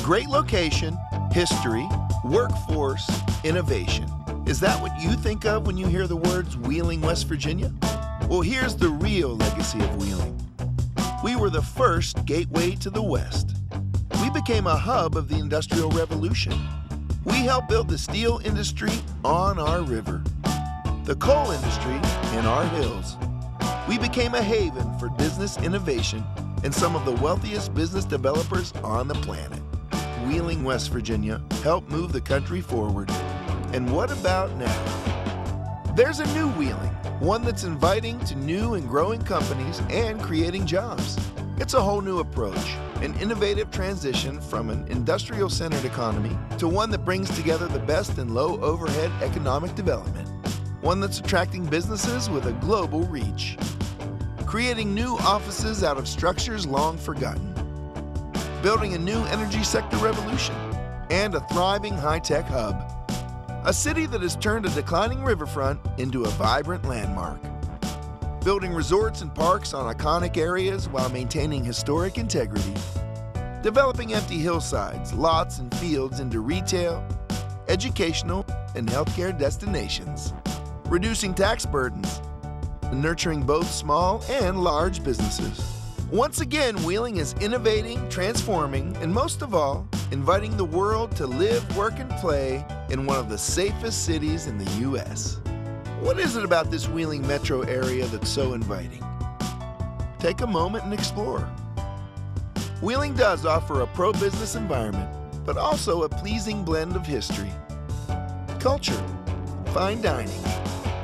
Great location, history, workforce, innovation. Is that what you think of when you hear the words Wheeling, West Virginia? Well, here's the real legacy of Wheeling. We were the first gateway to the West. We became a hub of the Industrial Revolution. We helped build the steel industry on our river, the coal industry in our hills. We became a haven for business innovation and some of the wealthiest business developers on the planet. Wheeling, West Virginia helped move the country forward. And what about now? There's a new Wheeling, one that's inviting to new and growing companies and creating jobs. It's a whole new approach, an innovative transition from an industrial-centered economy to one that brings together the best in low-overhead economic development, one that's attracting businesses with a global reach, creating new offices out of structures long forgotten, building a new energy sector revolution, and a thriving high-tech hub. A city that has turned a declining riverfront into a vibrant landmark. Building resorts and parks on iconic areas while maintaining historic integrity. Developing empty hillsides, lots, and fields into retail, educational, and healthcare destinations. Reducing tax burdens, and nurturing both small and large businesses. Once again, Wheeling is innovating, transforming, and most of all, inviting the world to live, work, and play in one of the safest cities in the U.S. What is it about this Wheeling metro area that's so inviting? Take a moment and explore. Wheeling does offer a pro-business environment, but also a pleasing blend of history, culture, fine dining,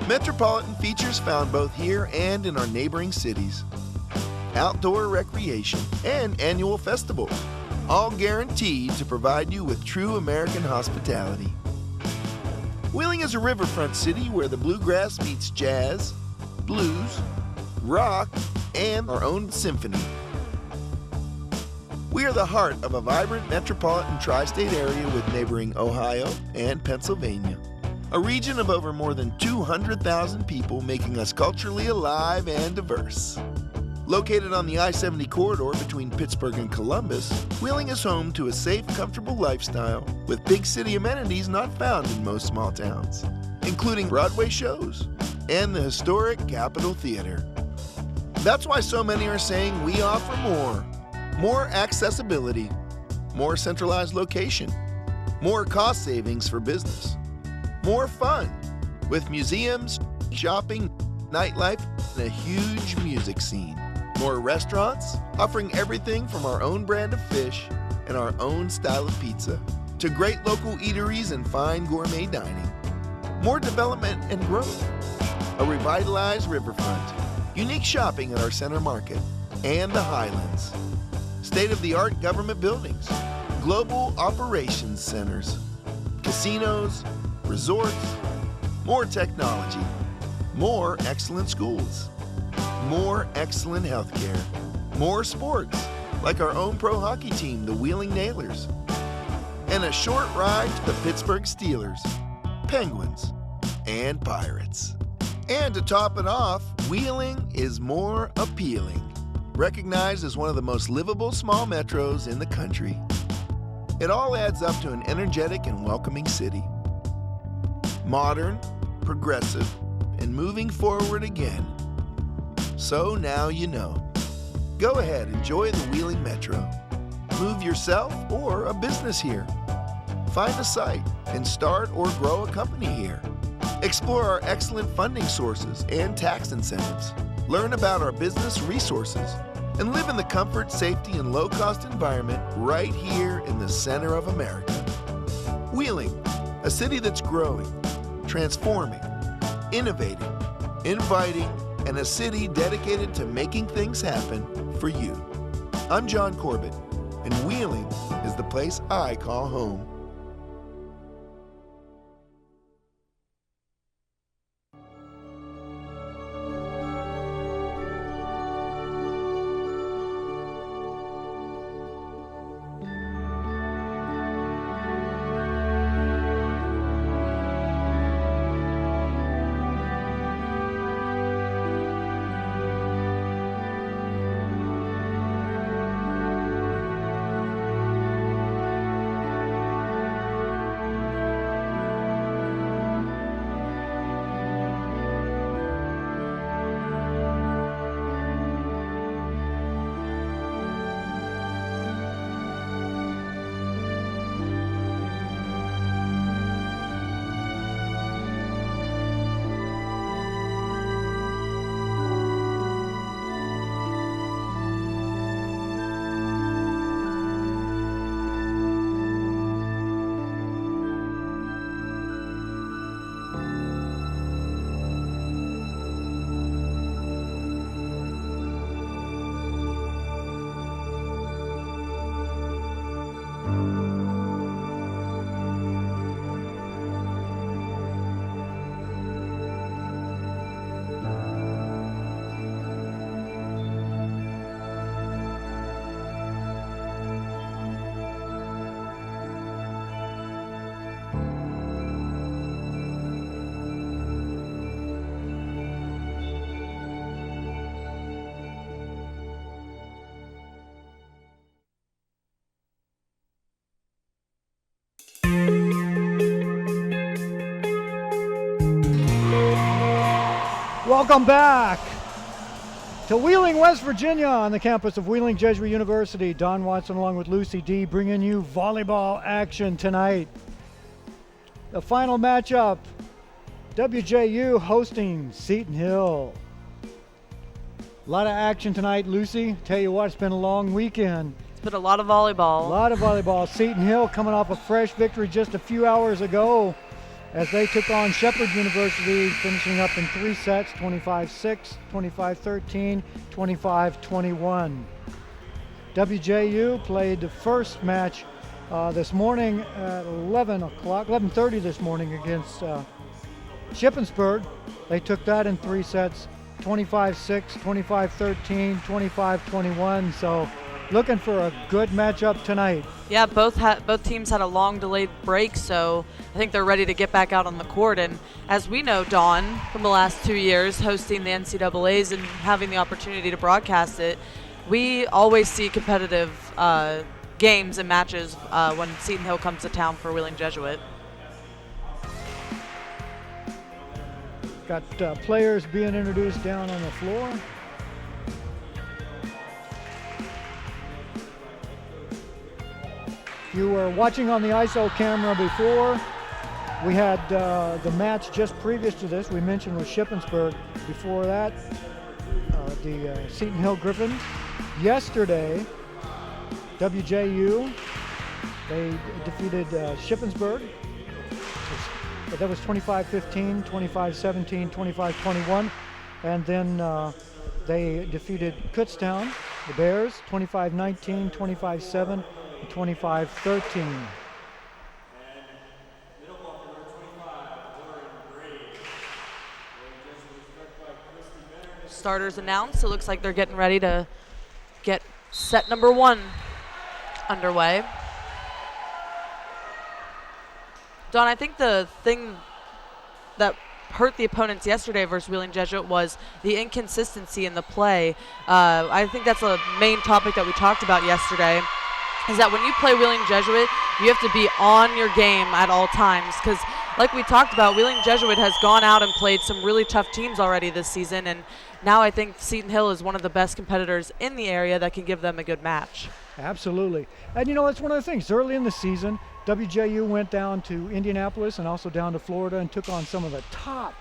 metropolitan features found both here and in our neighboring cities, outdoor recreation, and annual festivals, all guaranteed to provide you with true American hospitality. Wheeling is a riverfront city where the bluegrass meets jazz, blues, rock, and our own symphony. We are the heart of a vibrant metropolitan tri-state area with neighboring Ohio and Pennsylvania, a region of over more than 200,000 people, making us culturally alive and diverse. Located on the I-70 corridor between Pittsburgh and Columbus, Wheeling is home to a safe, comfortable lifestyle with big city amenities not found in most small towns, including Broadway shows and the historic Capitol Theater. That's why so many are saying we offer more accessibility, more centralized location, more cost savings for business, more fun with museums, shopping, nightlife, and a huge music scene. More restaurants, offering everything from our own brand of fish and our own style of pizza to great local eateries and fine gourmet dining. More development and growth. A revitalized riverfront, unique shopping at our center market, and the Highlands. State-of-the-art government buildings, global operations centers, casinos, resorts, more technology, more excellent schools, more excellent healthcare, more sports, like our own pro hockey team, the Wheeling Nailers, and a short ride to the Pittsburgh Steelers, Penguins, and Pirates. And to top it off, Wheeling is more appealing, recognized as one of the most livable small metros in the country. It all adds up to an energetic and welcoming city. Modern, progressive, and moving forward again. So now you know. Go ahead, enjoy the Wheeling Metro. Move yourself or a business here. Find a site and start or grow a company here. Explore our excellent funding sources and tax incentives. Learn about our business resources and live in the comfort, safety, and low-cost environment right here in the center of America. Wheeling, a city that's growing, transforming, innovating, inviting, and a city dedicated to making things happen for you. I'm John Corbett, and Wheeling is the place I call home. Welcome back to Wheeling, West Virginia, on the campus of Wheeling Jesuit University. Don Watson along with Lucy D bringing you volleyball action tonight. The final matchup, WJU hosting Seton Hill. A lot of action tonight, Lucy. Tell you what, it's been a long weekend. It's been a lot of volleyball. A lot of volleyball. Seton Hill coming off a fresh victory just a few hours ago as they took on Shepherd University, finishing up in 3 sets, 25-6, 25-13, 25-21. WJU played the first match this morning at 11:30 this morning against Shippensburg. They took that in 3 sets, 25-6, 25-13, 25-21. So looking for a good matchup tonight. Yeah, both teams had a long delayed break, so I think they're ready to get back out on the court. And as we know, Dawn, from the last 2 years hosting the NCAAs and having the opportunity to broadcast it, we always see competitive games and matches when Seton Hill comes to town for Wheeling Jesuit. Got players being introduced down on the floor. If you were watching on the ISO camera before, we had the match just previous to this, we mentioned with Shippensburg. Before that, the Seton Hill Griffins. Yesterday, WJU, they defeated Shippensburg. That was 25-15, 25-17, 25-21. And then they defeated Kutztown, the Bears, 25-19, 25-7, and 25-13. Starters announced. It looks like they're getting ready to get set number 1 underway. Don, I think the thing that hurt the opponents yesterday versus Wheeling Jesuit was the inconsistency in the play. I think that's a main topic that we talked about yesterday, is that when you play Wheeling Jesuit, you have to be on your game at all times, because like we talked about, Wheeling Jesuit has gone out and played some really tough teams already this season, and now I think Seton Hill is one of the best competitors in the area that can give them a good match. Absolutely. And you know, that's one of the things. Early in the season, WJU went down to Indianapolis and also down to Florida and took on some of the top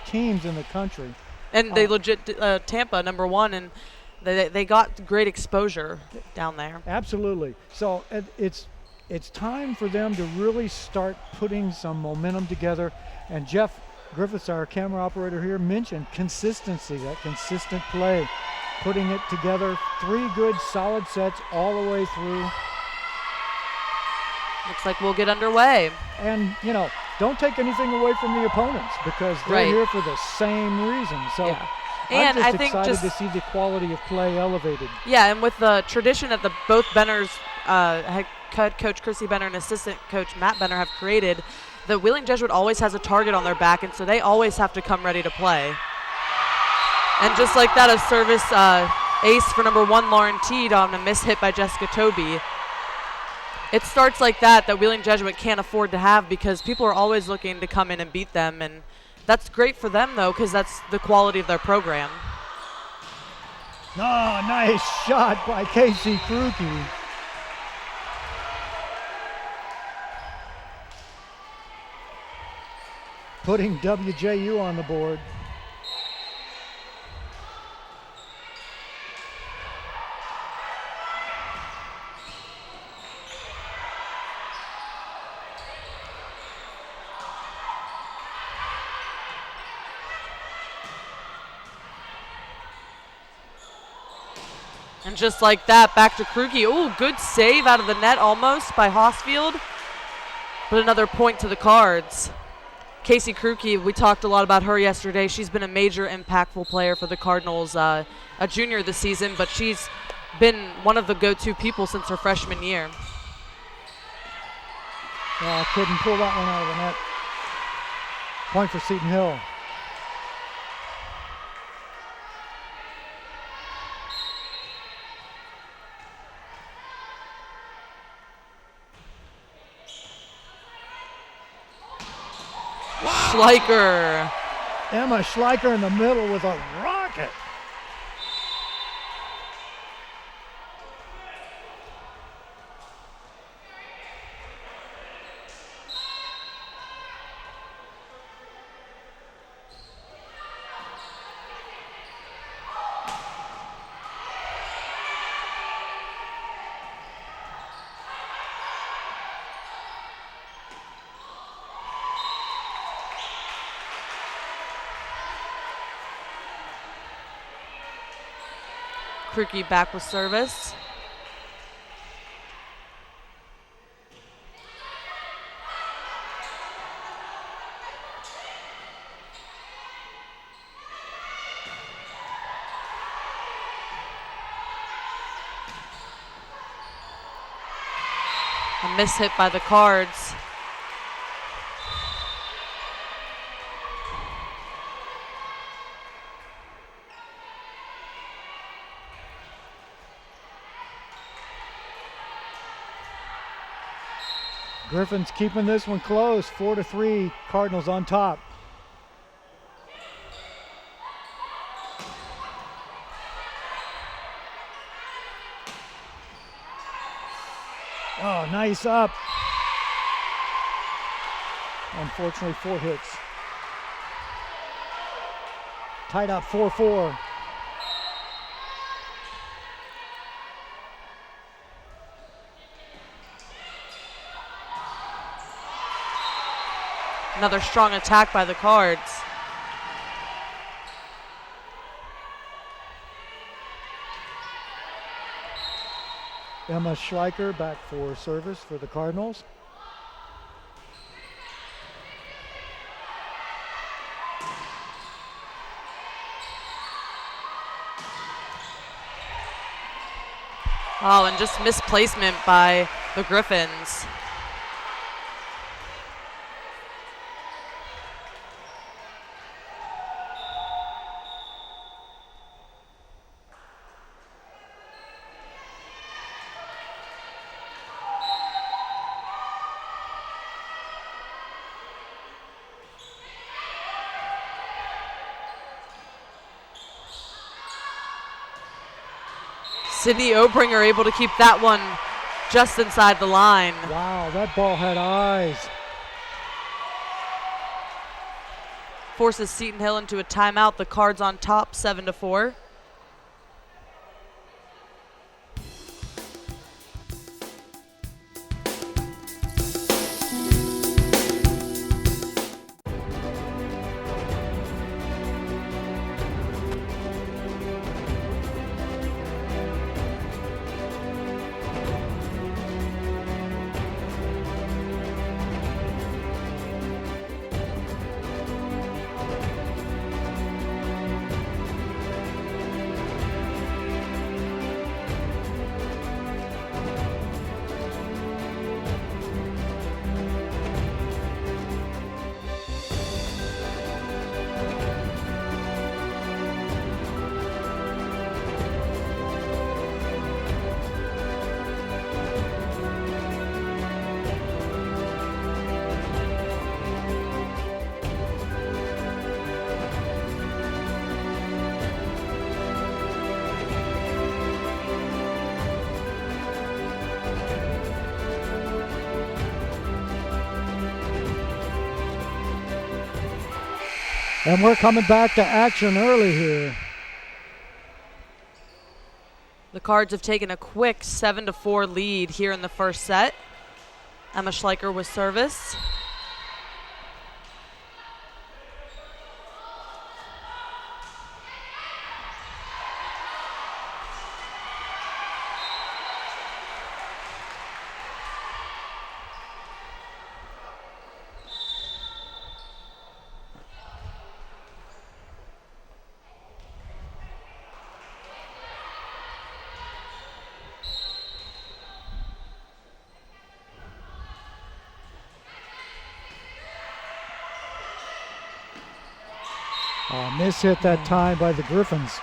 teams in the country. And they legit Tampa number 1, and they got great exposure down there. Absolutely. So it's time for them to really start putting some momentum together. And Jeff Griffiths, our camera operator here, mentioned consistency, that consistent play, putting it together. 3 good solid sets all the way through. Looks like we'll get underway. And, you know, don't take anything away from the opponents, because they're here for the same reason. So yeah. I'm just excited to see the quality of play elevated. Yeah, and with the tradition that both Benners, head coach Chrissy Benner and assistant coach Matt Benner have created, the Wheeling Jesuit always has a target on their back, and so they always have to come ready to play. And just like that, a service ace for number 1, Lauren Teed, on a miss hit by Jessica Toby. It starts like that Wheeling Jesuit can't afford to have, because people are always looking to come in and beat them, and that's great for them, though, because that's the quality of their program. Oh, nice shot by Casey Kruke. Putting WJU on the board. And just like that, back to Kruke. Oh, good save out of the net almost by Hosfield. But another point to the Cards. Casey Kruke, we talked a lot about her yesterday. She's been a major impactful player for the Cardinals, a junior this season, but she's been one of the go-to people since her freshman year. Couldn't pull that one out of the net. Point for Seton Hill. Schleicher Emma Schleicher in the middle with a rocket. Krukey back with service. A miss hit by the Cards. Griffins keeping this one close, 4-3, Cardinals on top. Oh, nice up. Unfortunately, 4 hits. Tied up 4-4. Another strong attack by the Cards. Emma Schleicher back for service for the Cardinals. Oh, and just misplacement by the Griffins. Sydney Obringer able to keep that one just inside the line. Wow, that ball had eyes. Forces Seton Hill into a timeout. The Cards on top, 7-4. And we're coming back to action early here. The Cards have taken a quick 7-4 lead here in the first set. Emma Schleicher with service. Miss hit that time by the Griffins.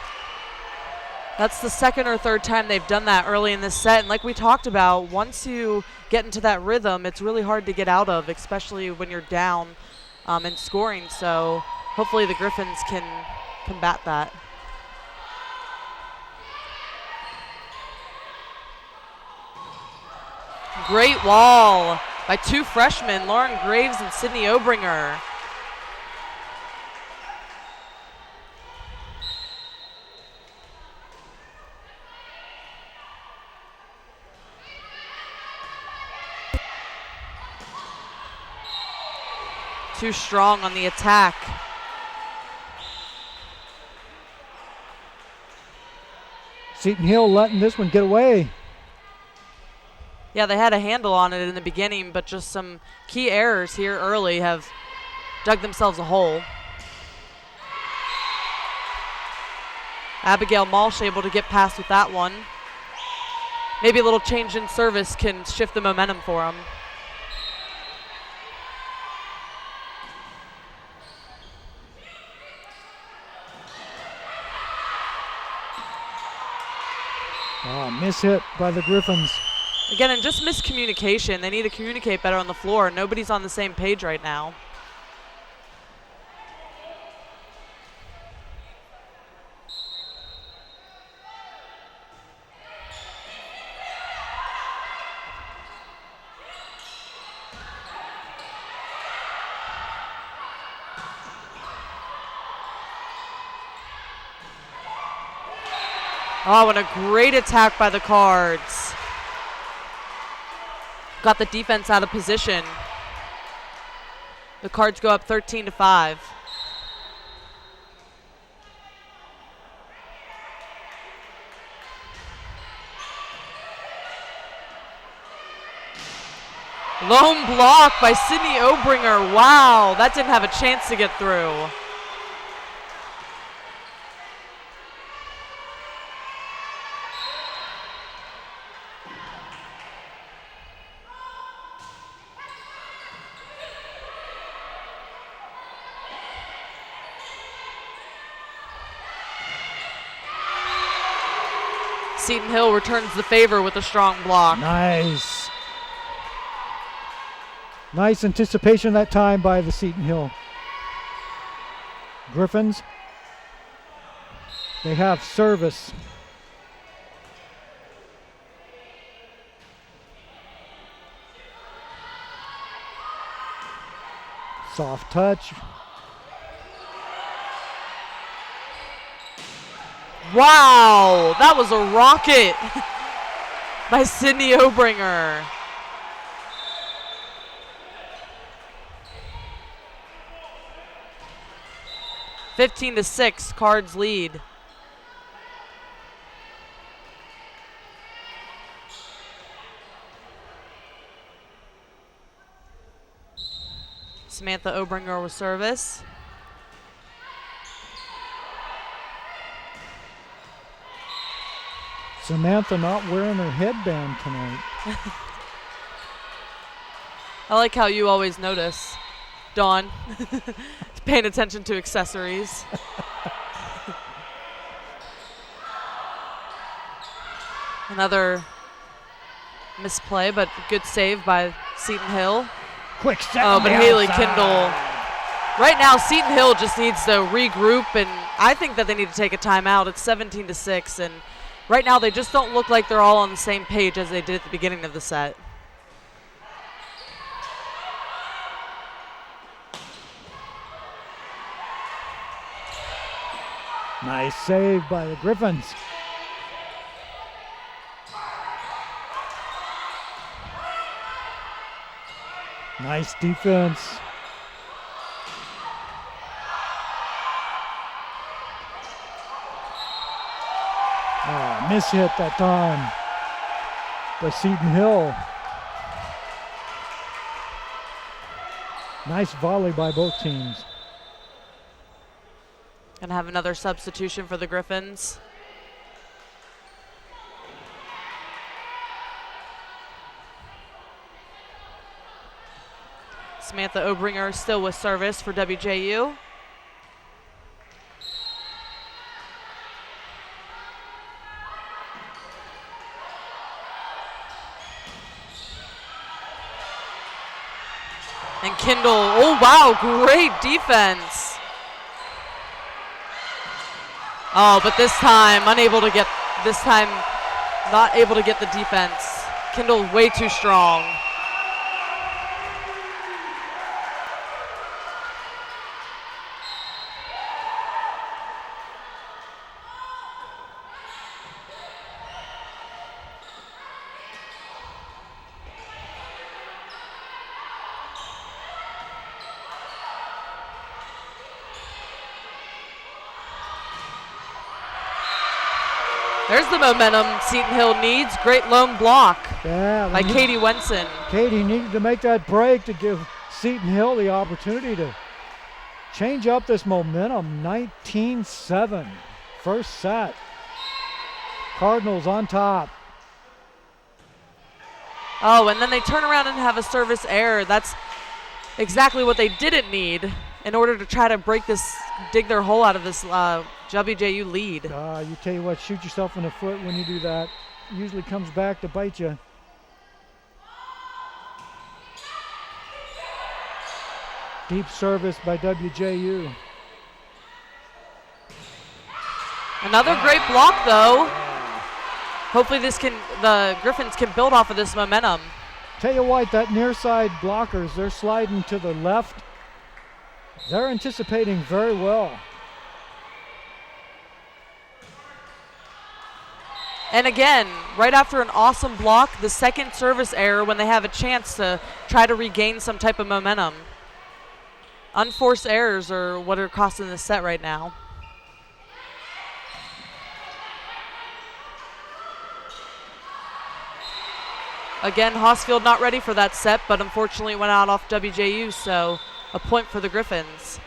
That's the second or third time they've done that early in this set. And like we talked about, once you get into that rhythm, it's really hard to get out of, especially when you're down in scoring. So hopefully the Griffins can combat that. Great wall by 2 freshmen, Lauren Graves and Sydney Obringer. Too strong on the attack. Seton Hill letting this one get away. Yeah, they had a handle on it in the beginning, but just some key errors here early have dug themselves a hole. Abigail Malsh able to get past with that one. Maybe a little change in service can shift the momentum for them. Oh, miss hit by the Griffins. Again, and just miscommunication. They need to communicate better on the floor. Nobody's on the same page right now. Oh, and a great attack by the Cards. Got the defense out of position. The Cards go up 13-5. Lone block by Sydney Obringer. Wow, that didn't have a chance to get through. Seton Hill returns the favor with a strong block. Nice. Nice anticipation that time by the Seton Hill Griffins. They have service. Soft touch. Wow, that was a rocket by Sydney Obringer. (15-6), Cards lead. Samantha Obringer with service. Samantha not wearing her headband tonight. I like how you always notice, Dawn, paying attention to accessories. Another misplay, but good save by Seton Hill. Quick second. Oh, but Haley Kindle. Right now, Seton Hill just needs to regroup, and I think that they need to take a timeout. It's 17-6, and right now they just don't look like they're all on the same page as they did at the beginning of the set. Nice save by the Griffins. Nice defense. Oh, miss hit that time by Seton Hill. Nice volley by both teams. Gonna have another substitution for the Griffins. Samantha Obringer still with service for WJU. And Kindle, oh wow, great defense. Oh, but this time, not able to get the defense. Kindle way too strong. There's the momentum Seton Hill needs. Great lone block by Katie Wenson. Katie needed to make that break to give Seton Hill the opportunity to change up this momentum. 19-7, first set. Cardinals on top. Oh, and then they turn around and have a service error. That's exactly what they didn't need in order to try to dig their hole out of this WJU lead. You tell you what, shoot yourself in the foot when you do that. Usually comes back to bite you. Deep service by WJU. Another great block, though. Hopefully the Griffins can build off of this momentum. Tell you what, that near side blockers, they're sliding to the left. They're anticipating very well. And again, right after an awesome block, the second service error when they have a chance to try to regain some type of momentum. Unforced errors are what are costing the set right now. Again, Hossfield not ready for that set, but unfortunately went out off WJU, so a point for the Griffins.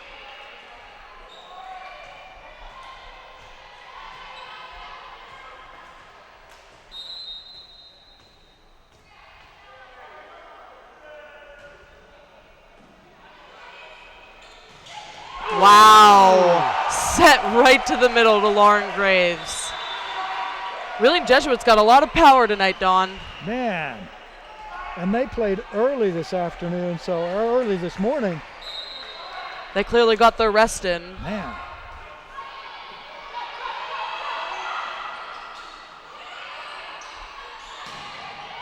Wow. Set right to the middle to Lauren Graves. Really, Jesuit's got a lot of power tonight, Dawn. Man. And they played early this afternoon, so early this morning. They clearly got their rest in. Man.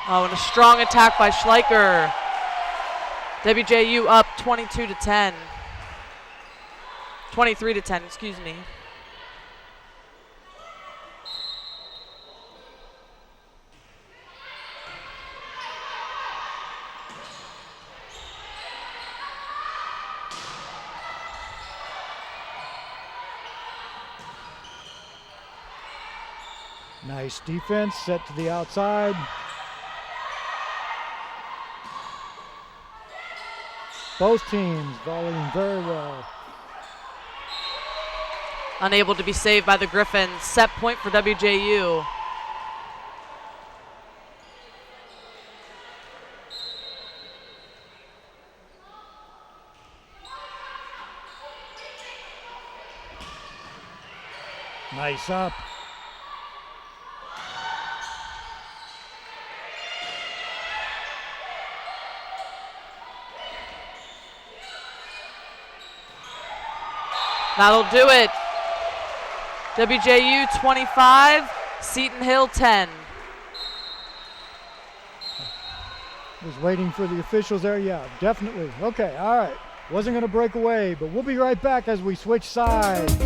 Oh, and a strong attack by Schleicher. WJU up 22-10. 23-10, excuse me. Nice defense, set to the outside. Both teams volleying very well. Unable to be saved by the Griffins. Set point for WJU. Nice up. That'll do it. WJU 25, Seton Hill 10. Was waiting for the officials there. Yeah, definitely. Okay, all right. Wasn't going to break away, but we'll be right back as we switch sides.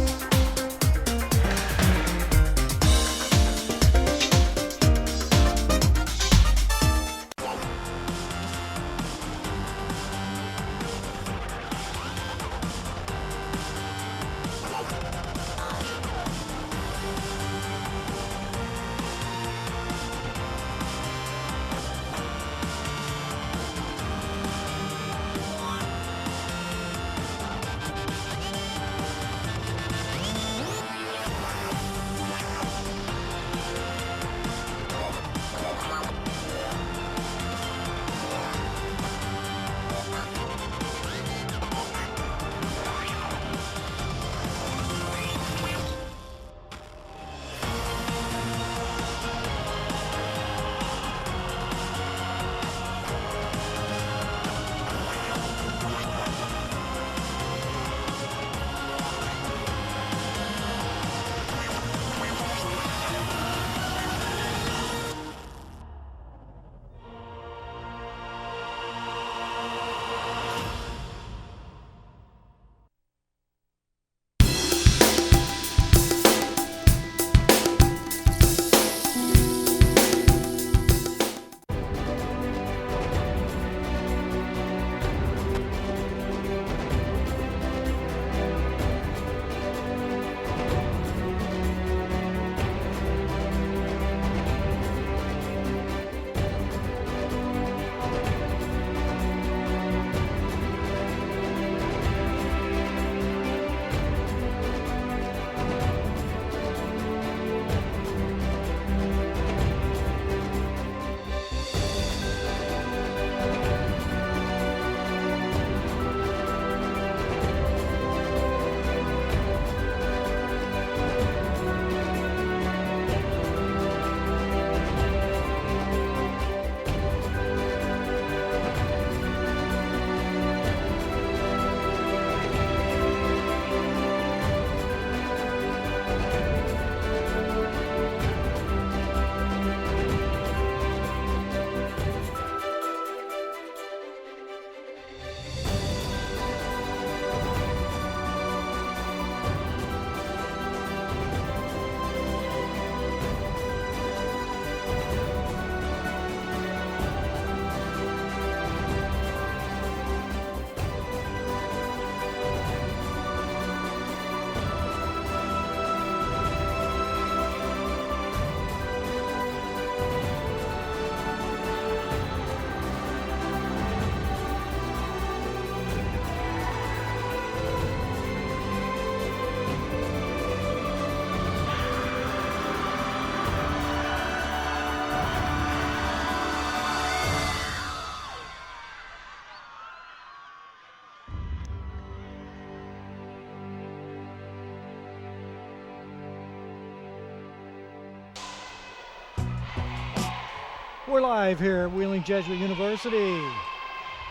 We're live here at Wheeling Jesuit University.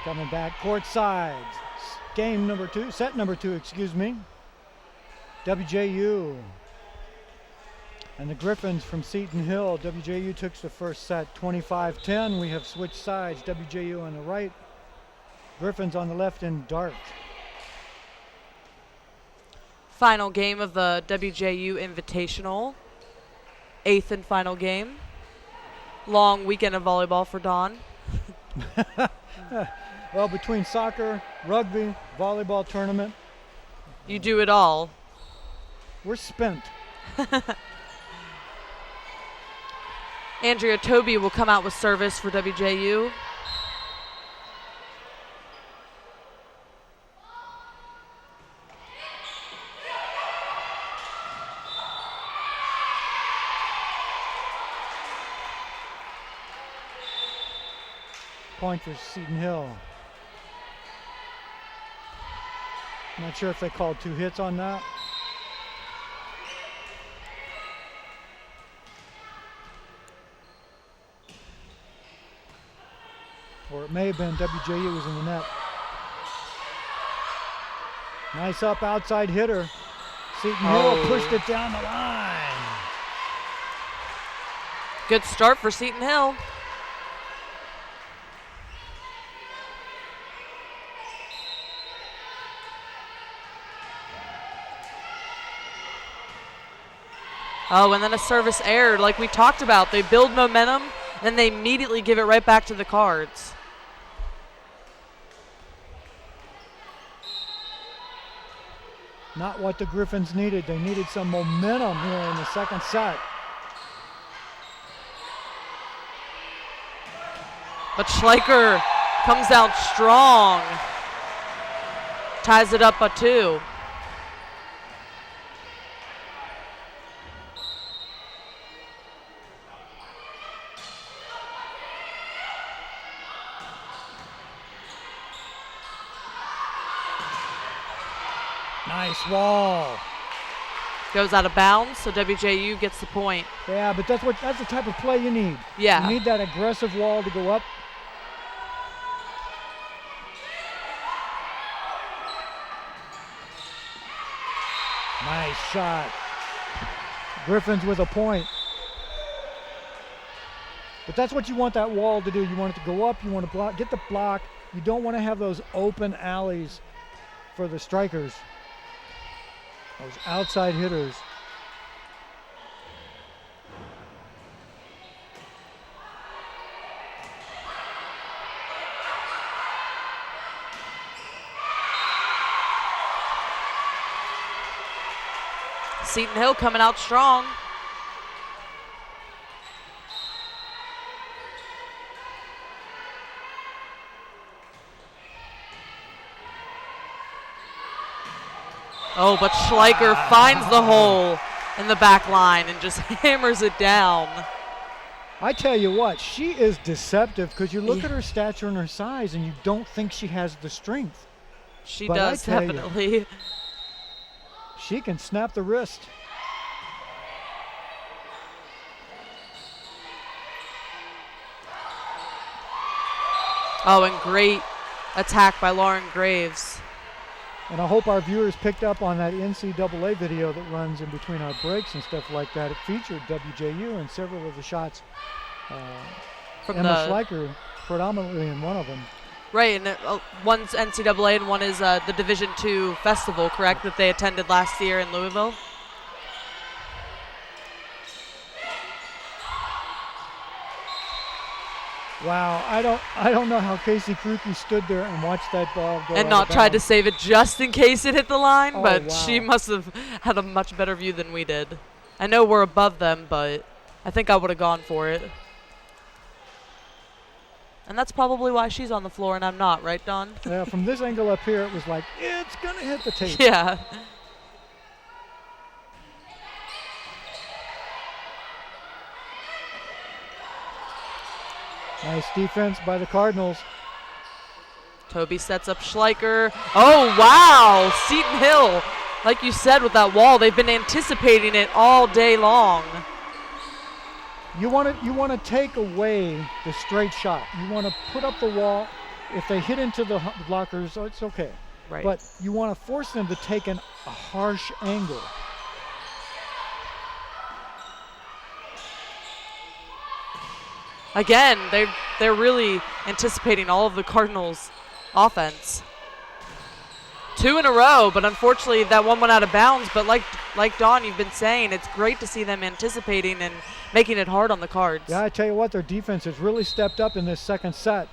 Coming back court side. Game number 2, set number 2, excuse me. WJU. And the Griffins from Seton Hill. WJU took the first set 25-10. We have switched sides. WJU on the right. Griffins on the left in dark. Final game of the WJU Invitational. 8th and final game. Long weekend of volleyball for Dawn. Well, between soccer, rugby, volleyball tournament. You do it all. We're spent. Andrea Toby will come out with service for WJU. Point for Seton Hill. Not sure if they called 2 hits on that. Or it may have been WJU was in the net. Nice up outside hitter. Seton Hill pushed it down the line. Good start for Seton Hill. Oh, and then a service error like we talked about. They build momentum, then they immediately give it right back to the Cards. Not what the Griffins needed. They needed some momentum here in the second set. But Schleicher comes out strong. Ties it up at 2. Nice wall. Goes out of bounds, so WJU gets the point. Yeah, but that's the type of play you need. Yeah. You need that aggressive wall to go up. Nice shot. Griffins with a point. But that's what you want that wall to do. You want it to go up, you want to block, get the block. You don't want to have those open alleys for the strikers. Those outside hitters. Seton Hill coming out strong. Oh, but Schleicher finds the hole in the back line and just hammers it down. I tell you what, she is deceptive because you look at her stature and her size and you don't think she has the strength. She But does, definitely. She can snap the wrist. Oh, and great attack by Lauren Graves. And I hope our viewers picked up on that NCAA video that runs in between our breaks and stuff like that. It featured WJU and several of the shots. From Emma Schleicher predominantly in one of them. Right, and one's NCAA and one is the Division II festival, correct, that they attended last year in Louisville? Wow, I don't know how Casey Kruke stood there and watched that ball go and out not of tried to bounds. save it just in case it hit the line, Oh, but wow. she must have had a much better view than we did. I know we're above them, but I think I would have gone for it. And that's probably why she's on the floor and I'm not, right, Dawn? Yeah, from this angle up here, it was like, it's going to hit the tape. Yeah. Nice defense by the Cardinals. Toby sets up Schleicher. Oh, wow. Seton Hill, like you said with that wall, they've been anticipating it all day long. You want to take away the straight shot. You want to put up the wall. If they hit into the blockers, it's okay. Right. But you want to force them to take a harsh angle. Again, they're really anticipating all of the Cardinals' offense. 2 in a row, but unfortunately that one went out of bounds. But like Dawn, you've been saying, it's great to see them anticipating and making it hard on the Cards. Yeah, I tell you what, their defense has really stepped up in this second set.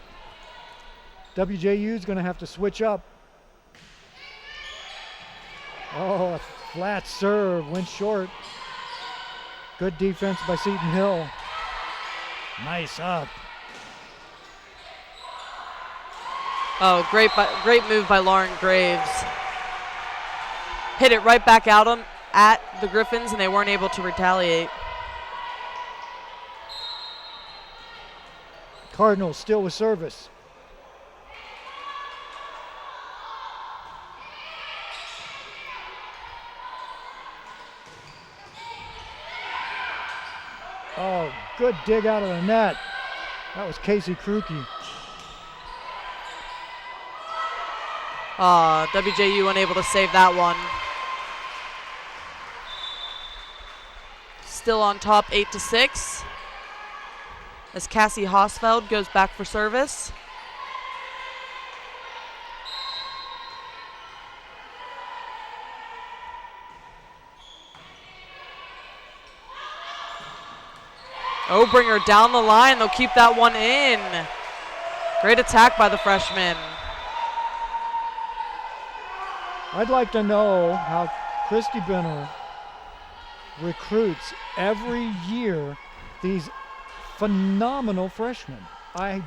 WJU is going to have to switch up. Oh, a flat serve, went short. Good defense by Seton Hill. Nice up. Oh, great move by Lauren Graves. Hit it right back out at the Griffins, and they weren't able to retaliate. Cardinal still with service. Oh, good dig out of the net. That was Casey Krukey. WJU unable to save that one. Still on top 8-6. As Cassie Hosfeld goes back for service. Oh, bring her down the line. They'll keep that one in. Great attack by the freshman. I'd like to know how Christy Benner recruits every year these phenomenal freshmen. I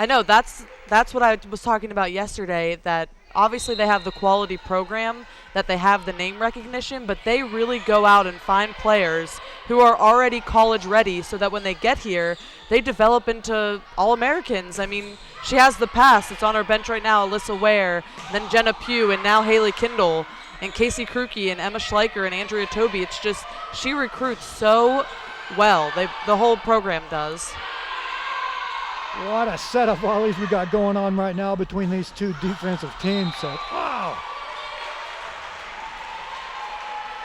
know that's what I was talking about yesterday, that obviously they have the quality program, that they have the name recognition, but they really go out and find players who are already college ready so that when they get here, they develop into All-Americans. I mean, she has the past. It's on her bench right now, Alyssa Ware, then Jenna Pugh, and now Haley Kindle, and Casey Krukey, and Emma Schleicher, and Andrea Toby. It's just, she recruits so well. The whole program does. What a set of volleys we got going on right now between these two defensive teams. So, wow.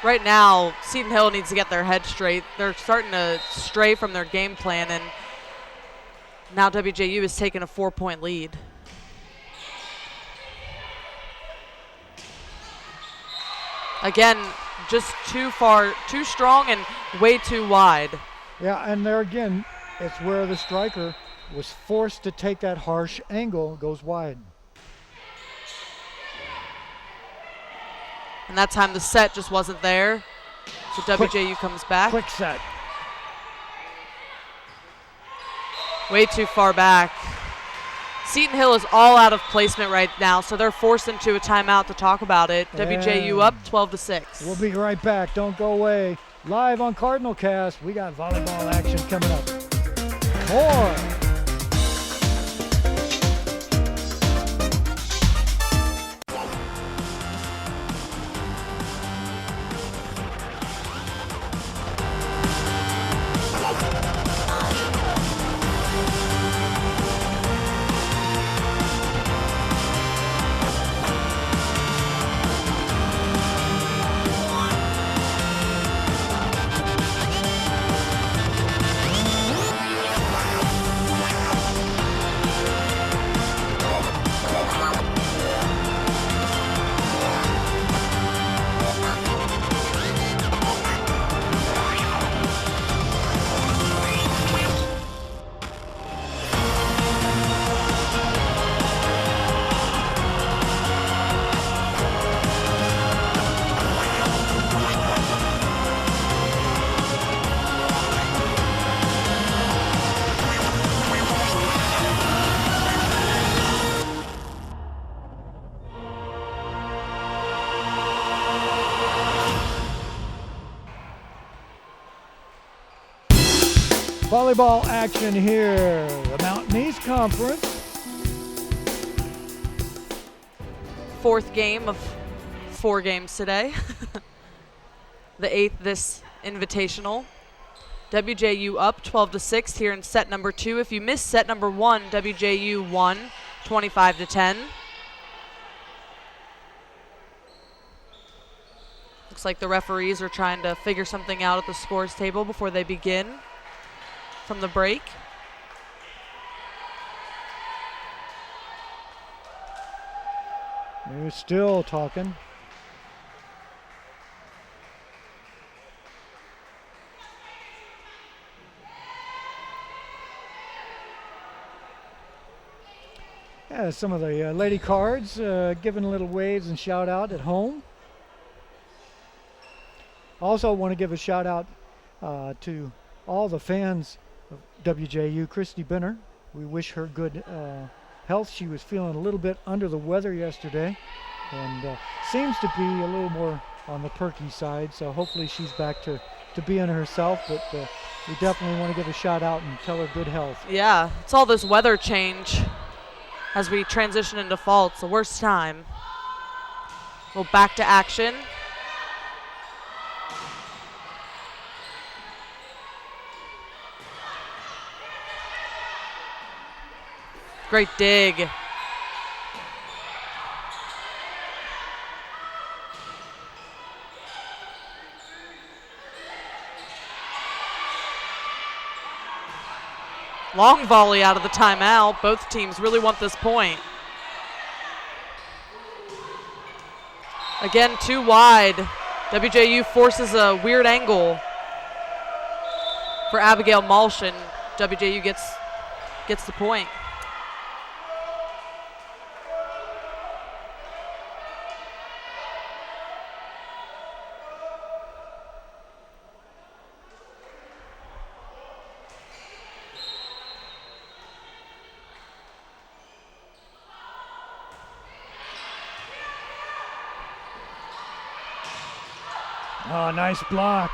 Right now, Seton Hill needs to get their head straight. They're starting to stray from their game plan, and now WJU is taking a 4-point lead. Again, just too far, too strong and way too wide. Yeah, and there again, it's where the striker was forced to take that harsh angle, goes wide. And that time the set just wasn't there. So WJU comes back. Quick set. Way too far back. Seton Hill is all out of placement right now, so they're forced into a timeout to talk about it. WJU up 12-6. We'll be right back. Don't go away. Live on Cardinal Cast, we got volleyball action coming up. More. Volleyball action here, the Mountain East Conference. Fourth game of 4 games today. The 8th this invitational. WJU up 12-6 here in set number 2. If you missed set number 1, WJU won 25-10. Looks like the referees are trying to figure something out at the scores table before they begin from the break. They're still talking. Yeah, some of the Lady Cards giving little waves and shout out at home. Also want to give a shout out to all the fans of WJU. Christy Benner, we wish her good health. She was feeling a little bit under the weather yesterday and seems to be a little more on the perky side, so hopefully she's back to being herself, but we definitely want to give a shout out and tell her good health. Yeah, it's all this weather change as we transition into fall. It's the worst time. Well, back to action. Great dig. Long volley out of the timeout. Both teams really want this point. Again, too wide. WJU forces a weird angle for Abigail Malsh, and WJU gets the point. Oh, nice block.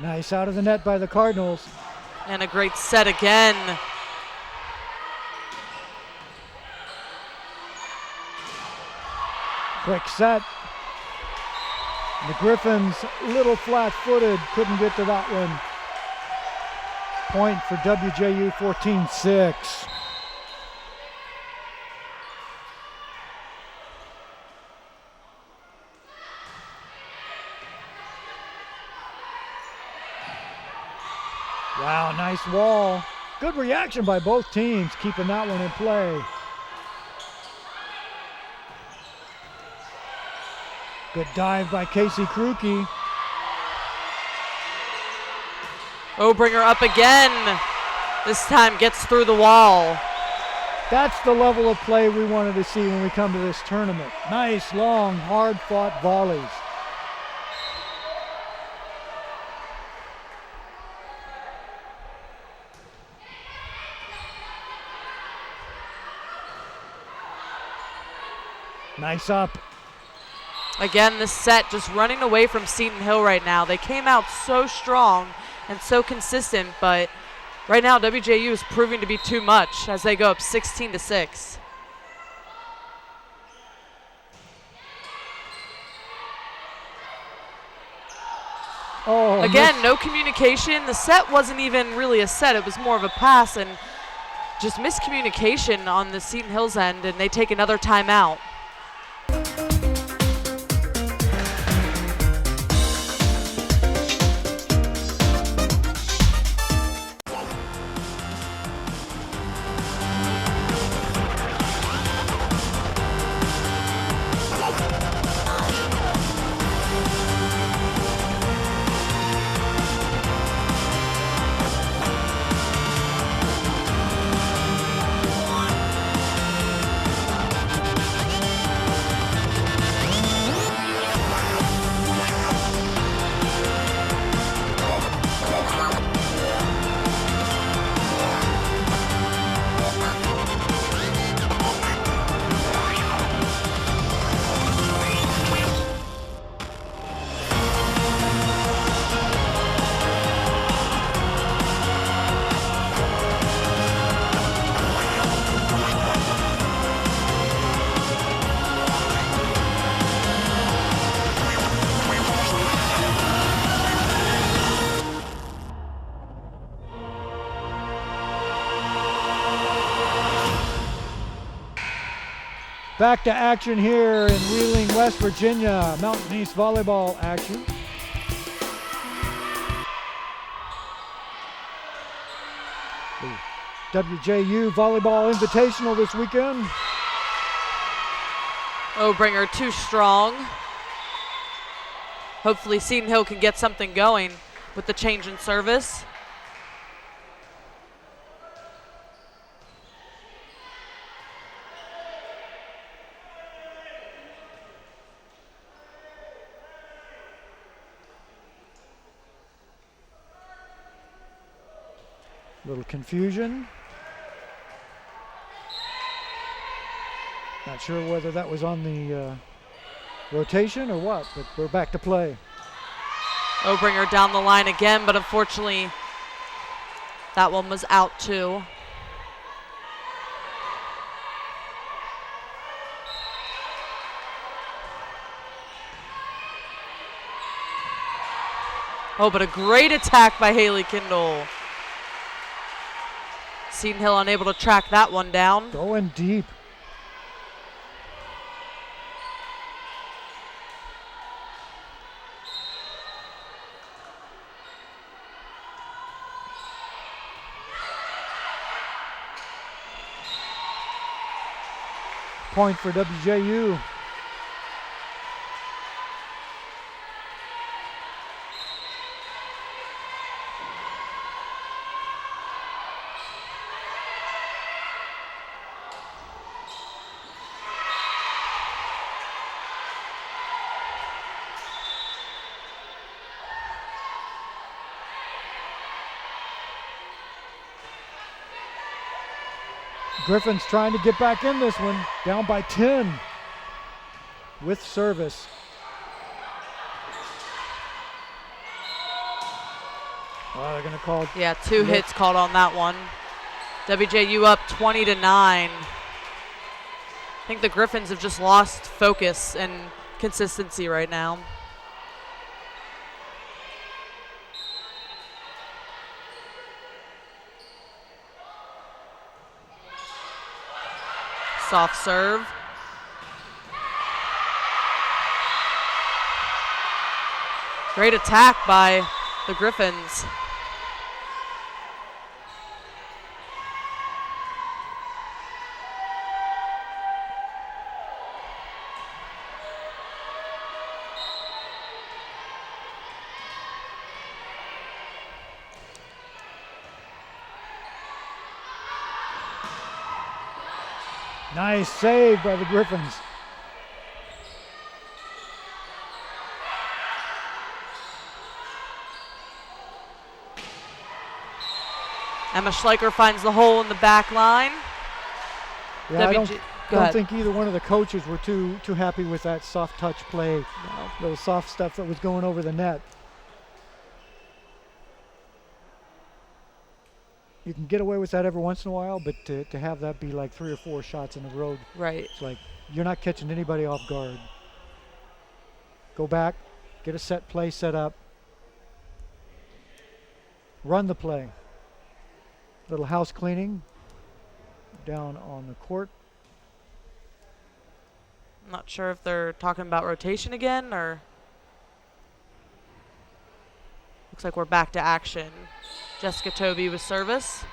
Nice out of the net by the Cardinals. And a great set again. Quick set. The Griffins, a little flat-footed, couldn't get to that one. Point for WJU, 14-6. Wow, nice wall. Good reaction by both teams, keeping that one in play. Good dive by Casey Krukey. Oh, bring her up again. This time gets through the wall. That's the level of play we wanted to see when we come to this tournament. Nice, long, hard-fought volleys. Nice up. Again, this set just running away from Seton Hill right now. They came out so strong and so consistent, but right now WJU is proving to be too much as they go up 16-6. Oh, again, no communication. The set wasn't even really a set. It was more of a pass and just miscommunication on the Seton Hill's end, and they take another timeout. Back to action here in Wheeling, West Virginia. Mountain East volleyball action. The WJU Volleyball Invitational this weekend. Obringer too strong. Hopefully Seton Hill can get something going with the change in service. Little confusion. Not sure whether that was on the rotation or what, but we're back to play. Obringer down the line again, but unfortunately that one was out too. Oh, but a great attack by Haley Kindle. Seton Hill unable to track that one down. Going deep. Point for WJU. Griffin's trying to get back in this one, down by 10 with service. Oh, they're going to call. Yeah, two hits called on that one. WJU up 20-9. I think the Griffins have just lost focus and consistency right now. Soft serve. Great attack by the Griffins. Nice save by the Griffins. Emma Schleicher finds the hole in the back line. Yeah, I don't think either one of the coaches were too happy with that soft touch play. No. Little soft stuff that was going over the net. You can get away with that every once in a while, but to have that be like 3 or 4 shots in a row, right? It's like you're not catching anybody off guard. Go back, get a set play set up, run the play. Little house cleaning down on the court. I'm not sure if they're talking about rotation again or. Looks like we're back to action. Jessica Tobey with service.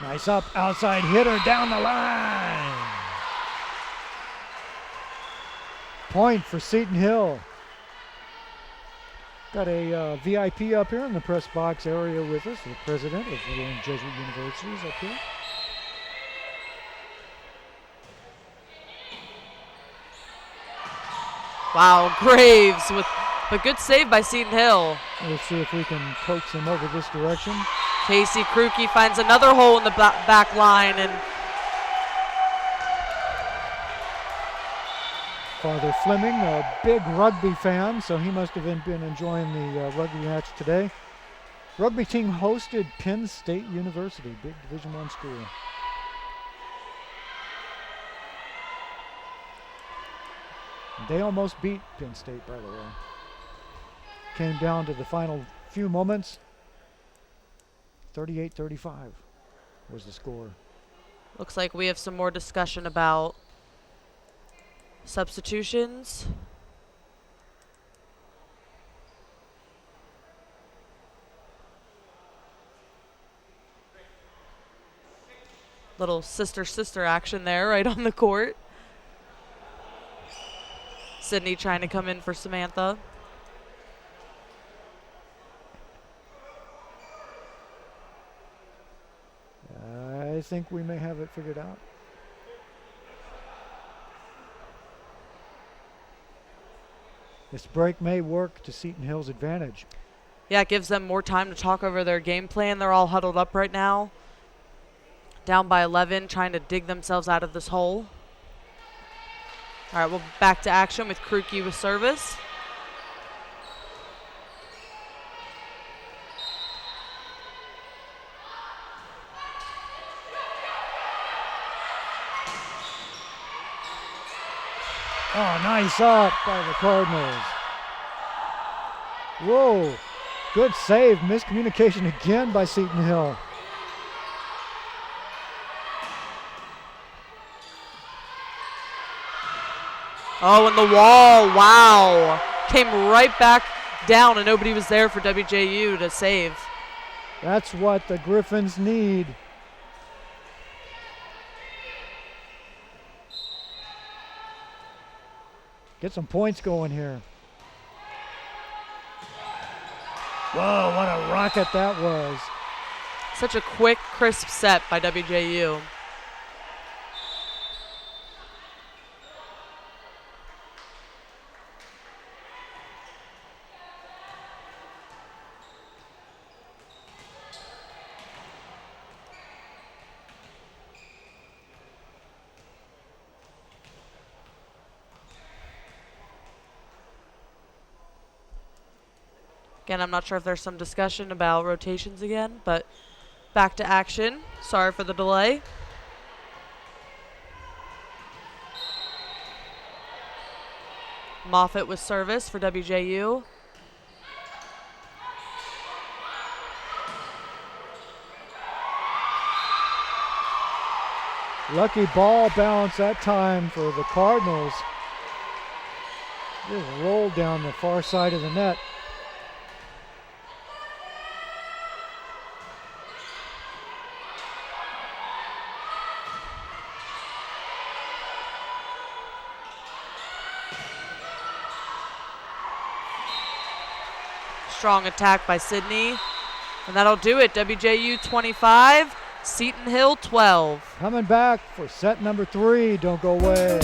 Nice up, outside hitter down the line. Point for Seton Hill. Got a VIP up here in the press box area with us, the president of the Jesuit Universities up here. Wow, Graves with a good save by Seton Hill. Let's see if we can coax him over this direction. Casey Krukey finds another hole in the back line, and Father Fleming, a big rugby fan, so he must have been enjoying the rugby match today. Rugby team hosted Penn State University, big Division I school. They almost beat Penn State, by the way. Came down to the final few moments, 38-35. was the score. Looks like we have some more discussion about substitutions. Little sister-sister action there right on the court. Sydney trying to come in for Samantha. I think we may have it figured out. This break may work to Seton Hill's advantage. Yeah, it gives them more time to talk over their game plan. They're all huddled up right now. Down by 11, trying to dig themselves out of this hole. All right, we'll back to action with Krukey with service. Oh, nice up by the Cardinals. Whoa, good save. Miscommunication again by Seton Hill. Oh, and the wall, wow. Came right back down and nobody was there for WJU to save. That's what the Griffins need. Get some points going here. Whoa, what a rocket that was. Such a quick, crisp set by WJU. Again, I'm not sure if there's some discussion about rotations again, but back to action. Sorry for the delay. Moffitt with service for WJU. Lucky ball bounce that time for the Cardinals. Just rolled down the far side of the net. Strong attack by Sydney. And that'll do it. WJU 25, Seton Hill 12. Coming back for set number 3. Don't go away.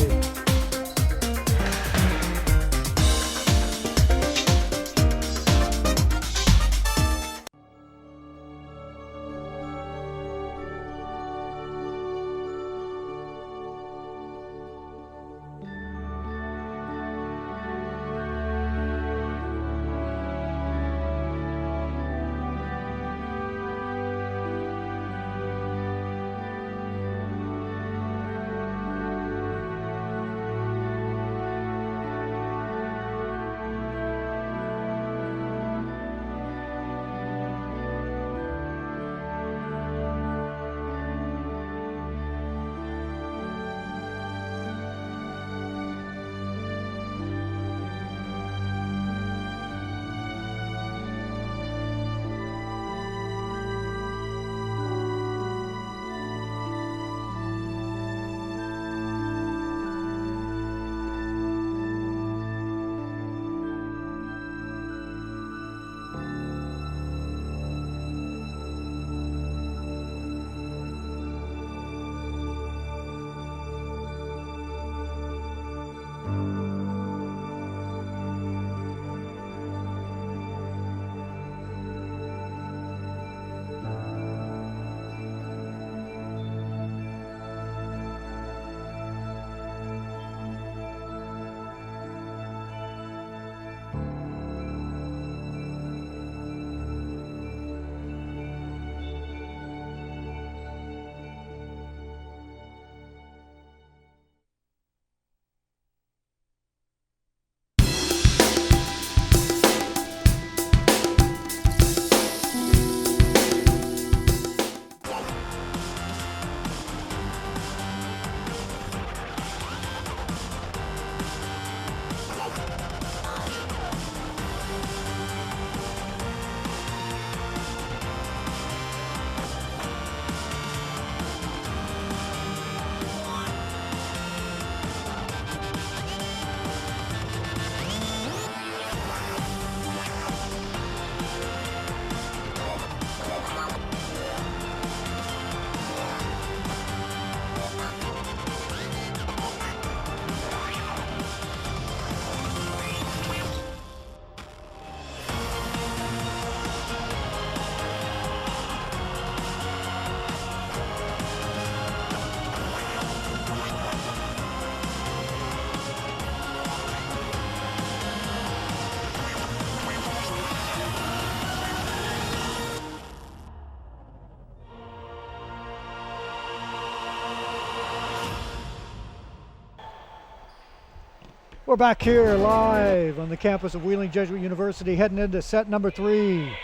We're back here live on the campus of Wheeling Jesuit University, heading into set number 3.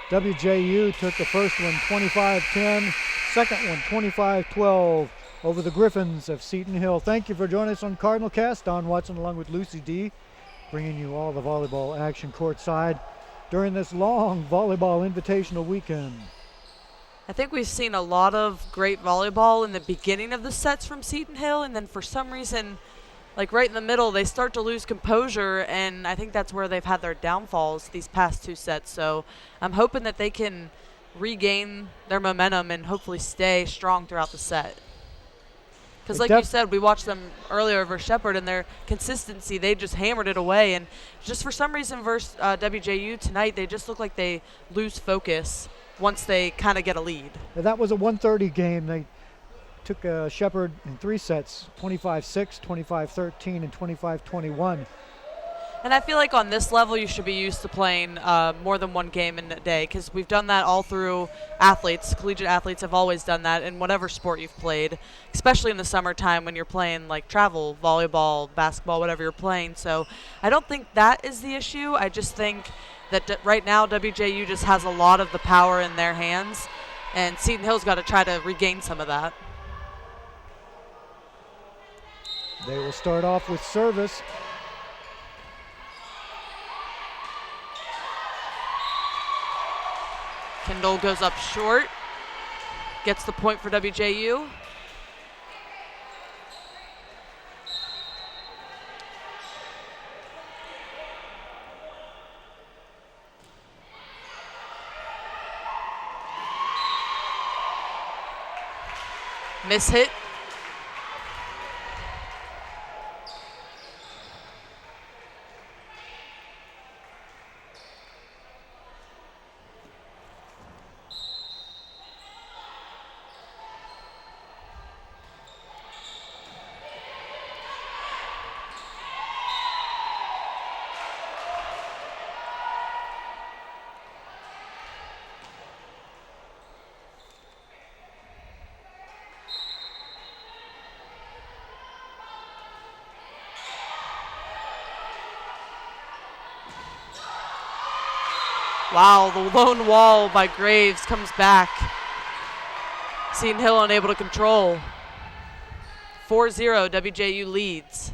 WJU took the first one 25-10, second one 25-12 over the Griffins of Seton Hill. Thank you for joining us on Cardinal Cast. Don Watson along with Lucy D, bringing you all the volleyball action courtside during this long volleyball invitational weekend. I think we've seen a lot of great volleyball in the beginning of the sets from Seton Hill, and then for some reason, like right in the middle, they start to lose composure, and I think that's where they've had their downfalls these past 2 sets. So I'm hoping that they can regain their momentum and hopefully stay strong throughout the set. Because like you said, we watched them earlier versus Shepherd, and their consistency, they just hammered it away. And just for some reason versus WJU tonight, they just look like they lose focus once they kind of get a lead. That was a 1:30 game. They took Shepherd in 3 sets, 25-6, 25-13, and 25-21. And I feel like on this level, you should be used to playing more than 1 game in a day, because we've done that all through athletes. Collegiate athletes have always done that in whatever sport you've played, especially in the summertime when you're playing like travel, volleyball, basketball, whatever you're playing. So I don't think that is the issue. I just think that right now WJU just has a lot of the power in their hands, and Seton Hill's got to try to regain some of that. They will start off with service. Kendall goes up short, gets the point for WJU. Miss hit. Wow, the lone wall by Graves comes back. Seton Hill unable to control. 4-0, WJU leads.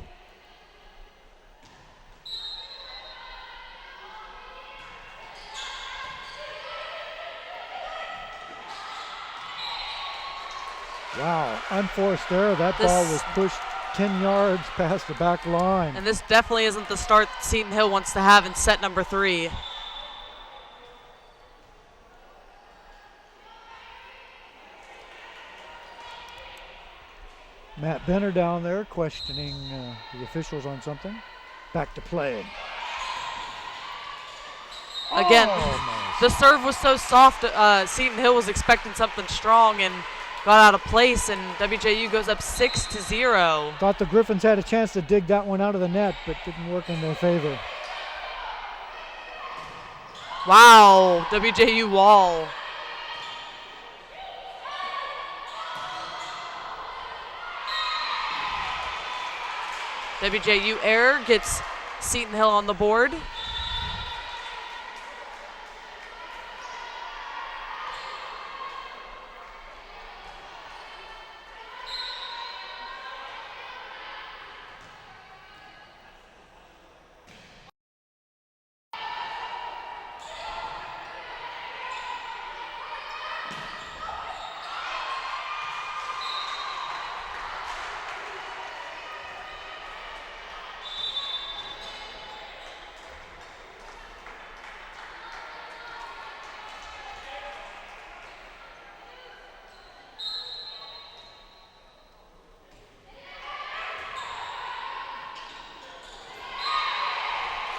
Wow, unforced error. That ball was pushed 10 yards past the back line. And this definitely isn't the start Seton Hill wants to have in set number 3. Matt Benner down there questioning the officials on something. Back to play. Again, the serve was so soft. Seton Hill was expecting something strong and got out of place, and WJU goes up 6-0. Thought the Griffins had a chance to dig that one out of the net, but didn't work in their favor. Wow, WJU wall. WJU error gets Seton Hill on the board.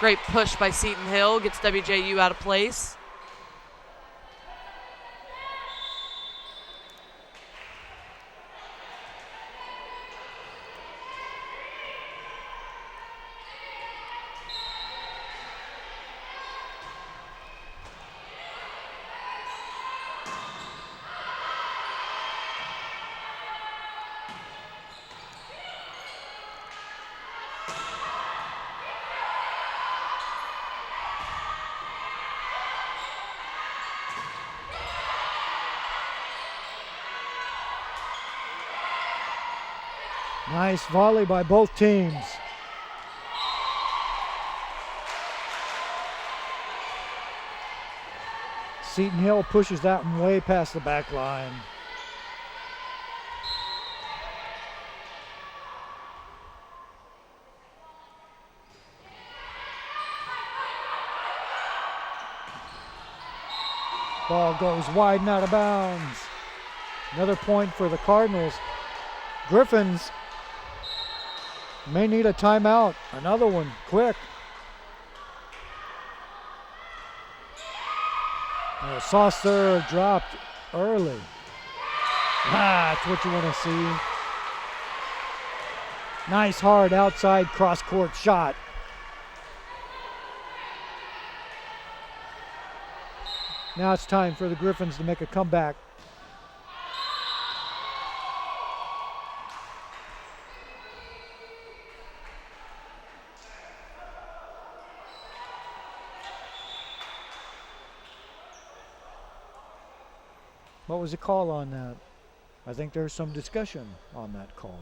Great push by Seton Hill, gets WJU out of place. Nice volley by both teams. Seton Hill pushes that one way past the back line. Ball goes wide and out of bounds. Another point for the Cardinals. Griffins may need a timeout. Another one, quick. Saucer dropped early. That's what you want to see. Nice hard outside cross-court shot. Now it's time for the Griffins to make a comeback. What was the call on that? I think there's some discussion on that call.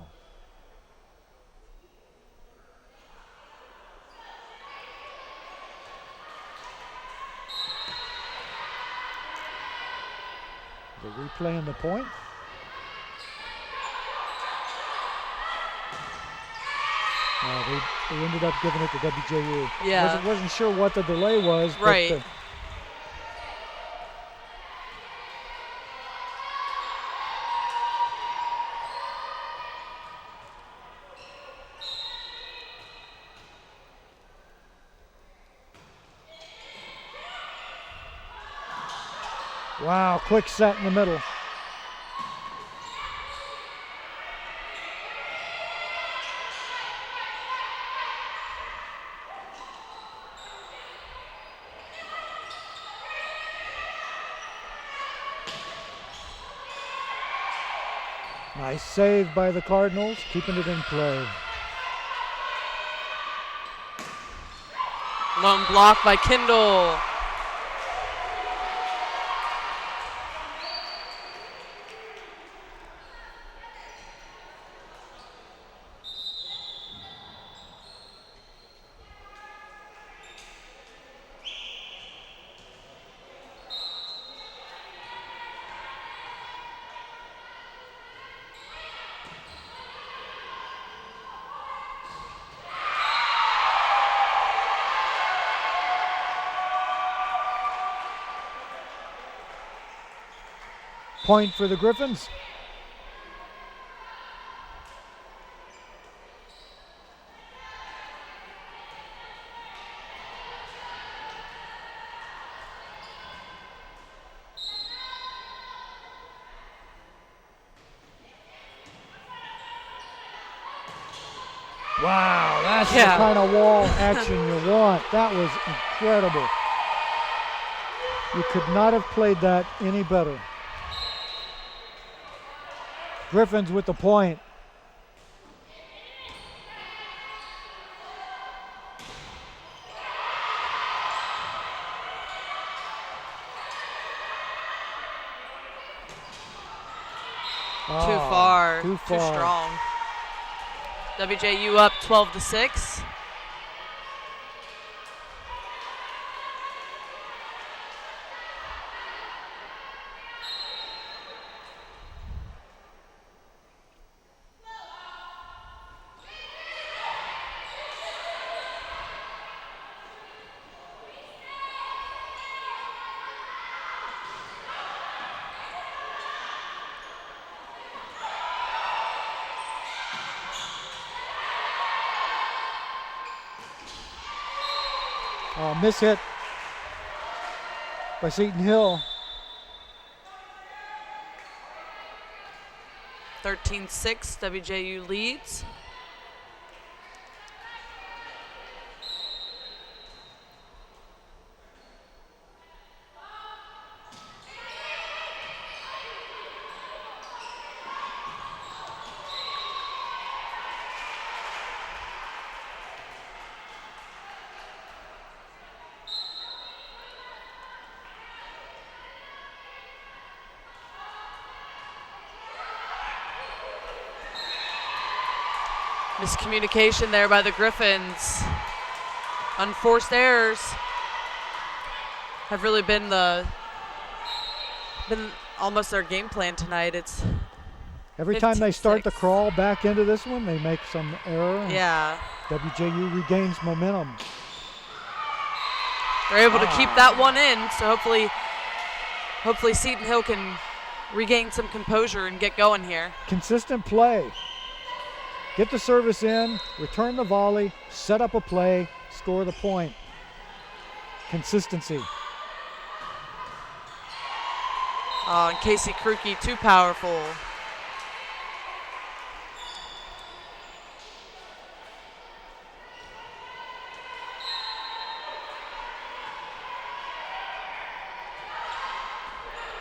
They're replaying the point. They ended up giving it to WJU. Yeah. Wasn't sure what the delay was. Right. But wow, quick set in the middle. Nice save by the Cardinals, keeping it in play. Lone block by Kendall. Point for the Griffins. Wow, that's the kind of wall action you want. That was incredible. You could not have played that any better. Griffins with the point. Too far. Too Too strong. WJU up 12-6. Miss hit by Seton Hill. 13-6, WJU leads. Miscommunication there by the Griffins. Unforced errors have really been almost their game plan tonight. It's every time they start to crawl back into this one, they make some error. Yeah. WJU regains momentum. They're able to keep that one in, so hopefully Seton Hill can regain some composure and get going here. Consistent play. Get the service in, return the volley, set up a play, score the point. Consistency. Oh, and Casey Krukey, too powerful.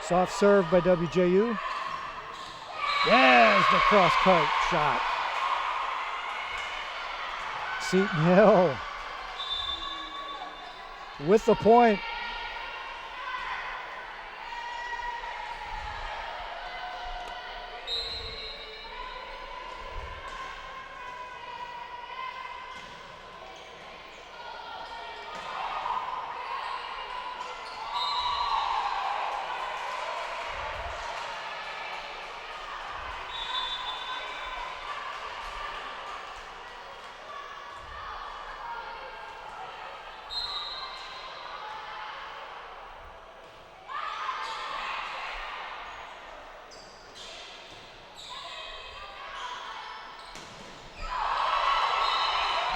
Soft serve by WJU. There's the cross-court shot. Seton Hill with the point.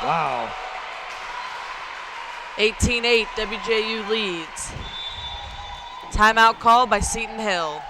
Wow. 18-8, WJU leads. Timeout call by Seton Hill.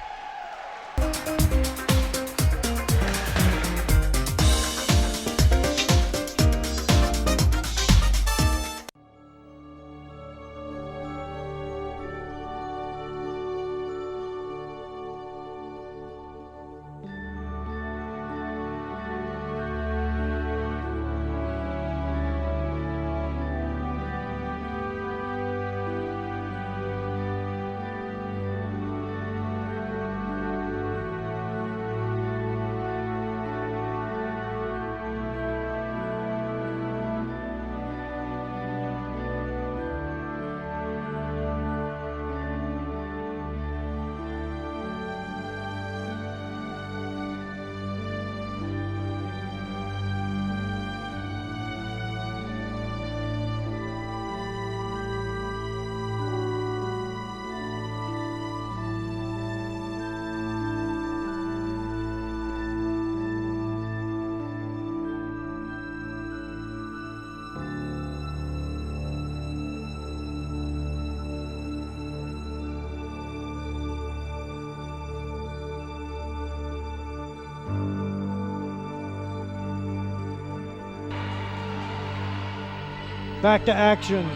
Back to action.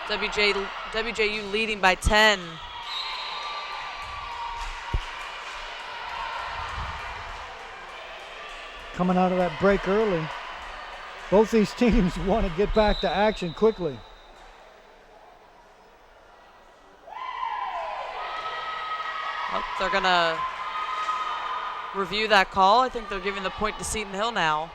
WJU leading by 10. Coming out of that break early. Both these teams want to get back to action quickly. Oh, they're going to review that call. I think they're giving the point to Seton Hill now.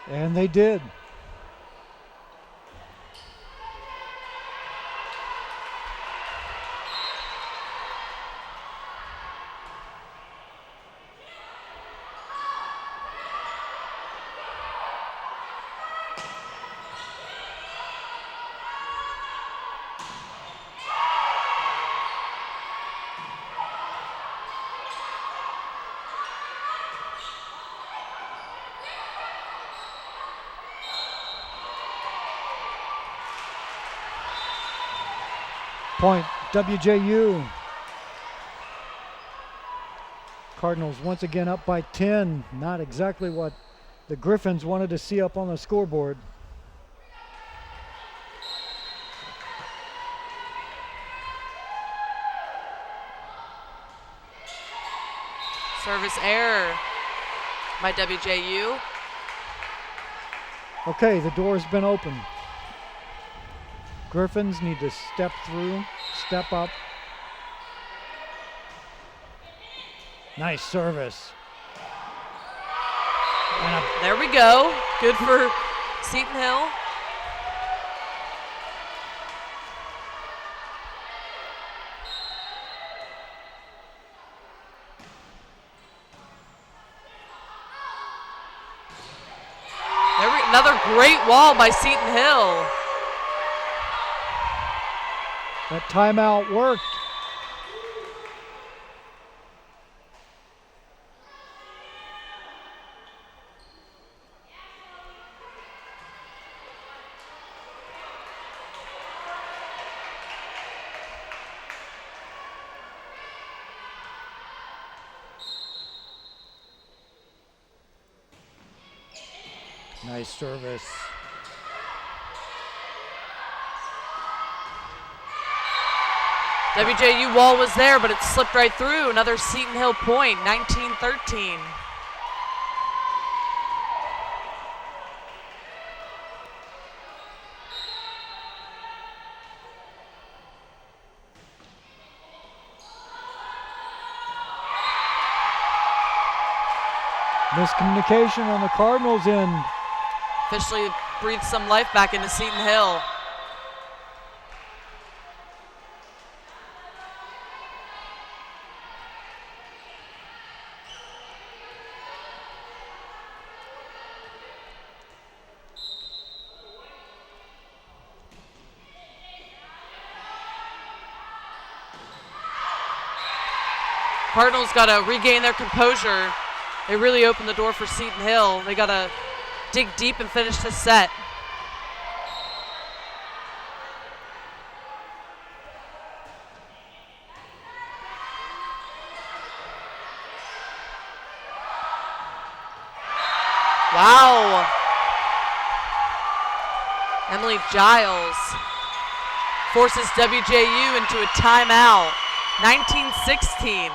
And they did. Point WJU. Cardinals once again up by 10. Not exactly what the Griffins wanted to see up on the scoreboard. Service error by WJU. Okay, the door's been opened. Griffins need to step through, step up. Nice service. There we go. Good for Seton Hill. Another great wall by Seton Hill. That timeout worked. Nice service. WJU wall was there, but it slipped right through. Another Seton Hill point, 19-13. Miscommunication on the Cardinals' end. Officially breathed some life back into Seton Hill. Cardinals got to regain their composure. They really opened the door for Seton Hill. They got to dig deep and finish this set. Wow. Emily Giles forces WJU into a timeout. 19-16.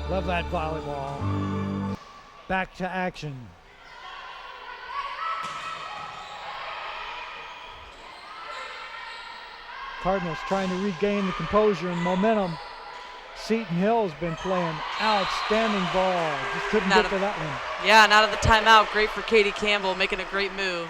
Love that volleyball. Back to action. Cardinals trying to regain the composure and momentum. Seton Hill's been playing outstanding ball. Just couldn't get to that one. Yeah, and out of the timeout, great for Katie Campbell, making a great move.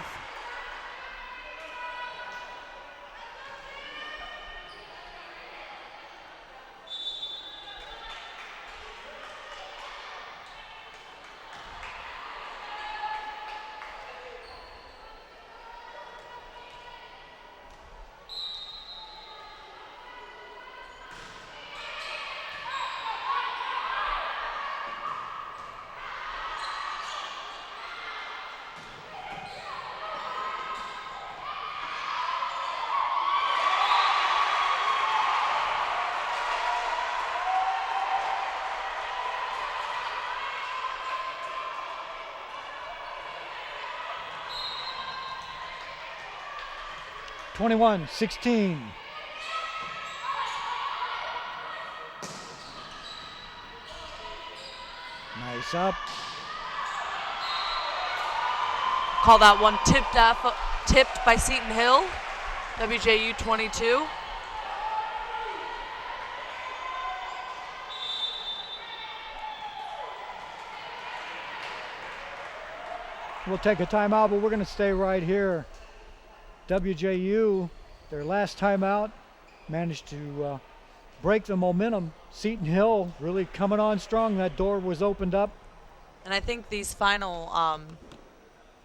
(21-16). Nice up. call that one tipped by Seton Hill. WJU 22. We'll take a timeout, but we're going to stay right here. WJU, their last timeout, managed to break the momentum. Seton Hill really coming on strong. That door was opened up. And I think these final,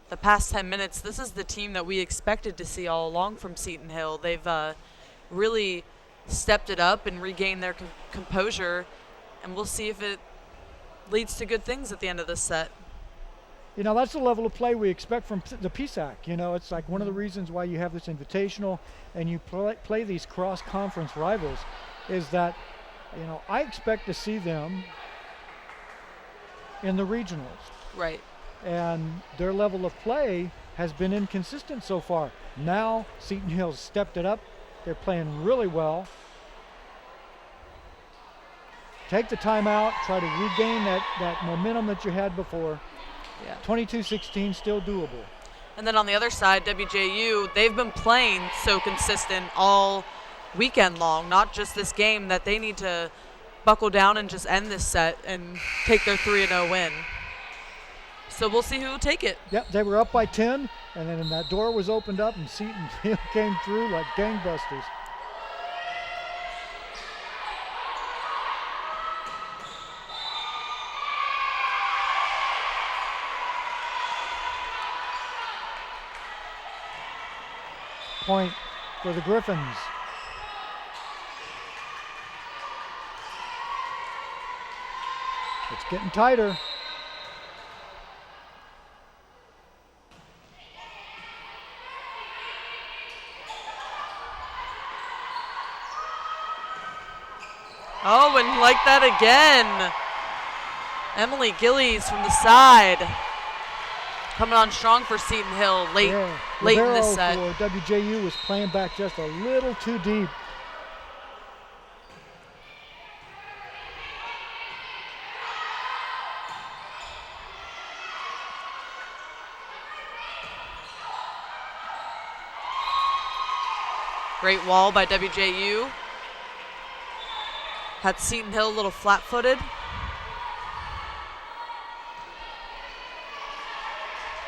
the past 10 minutes, this is the team that we expected to see all along from Seton Hill. They've really stepped it up and regained their composure, and we'll see if it leads to good things at the end of this set. You know, that's the level of play we expect from the PSAC. You know, it's like one of the reasons why you have this invitational and you play these cross-conference rivals is that, you know, I expect to see them in the regionals. Right. And their level of play has been inconsistent so far. Now Seton Hill's stepped it up. They're playing really well. Take the timeout, try to regain that momentum that you had before. Yeah. 22-16, still doable. And then on the other side, WJU, they've been playing so consistent all weekend long, not just this game, that they need to buckle down and just end this set and take their 3-0 win. So we'll see who will take it. Yep, they were up by 10, and then that door was opened up and Seton Hill came through like gangbusters. Point for the Griffins. It's getting tighter. Oh, and like that again. Emily Gillies from the side. Coming on strong for Seton Hill late in this set. For WJU was playing back just a little too deep. Great wall by WJU. Had Seton Hill a little flat-footed.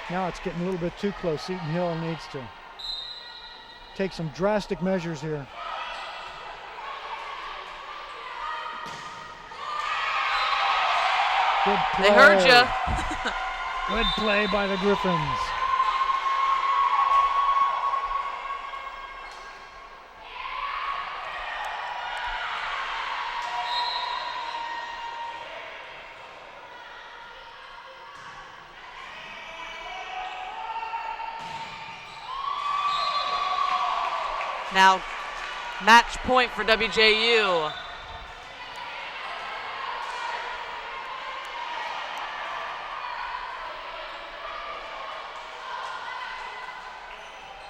Now it's getting a little bit too close. Seton Hill needs to take some drastic measures here. Good play. They heard you. Good play by the Griffins. Now, match point for WJU.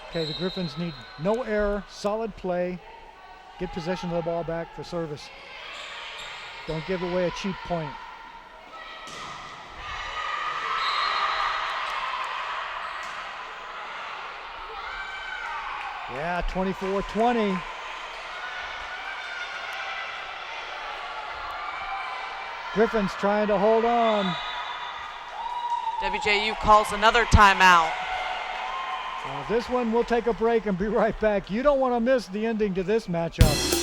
Okay, the Griffins need no error, solid play. Get possession of the ball back for service. Don't give away a cheap point. Yeah, 24-20. Griffins trying to hold on. WJU calls another timeout. This one, we'll take a break and be right back. You don't want to miss the ending to this matchup.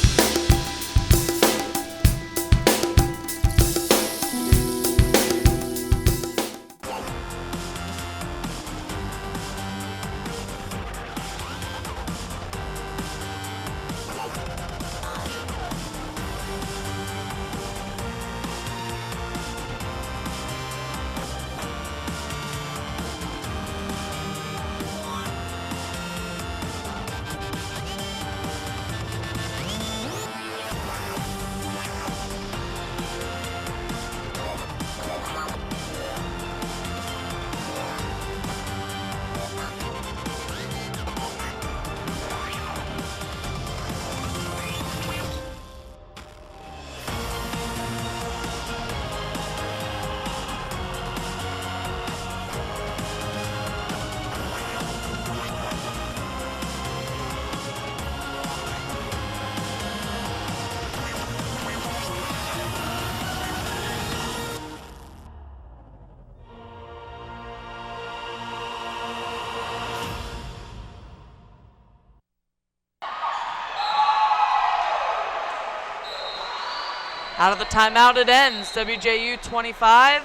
Out of the timeout it ends. WJU 25,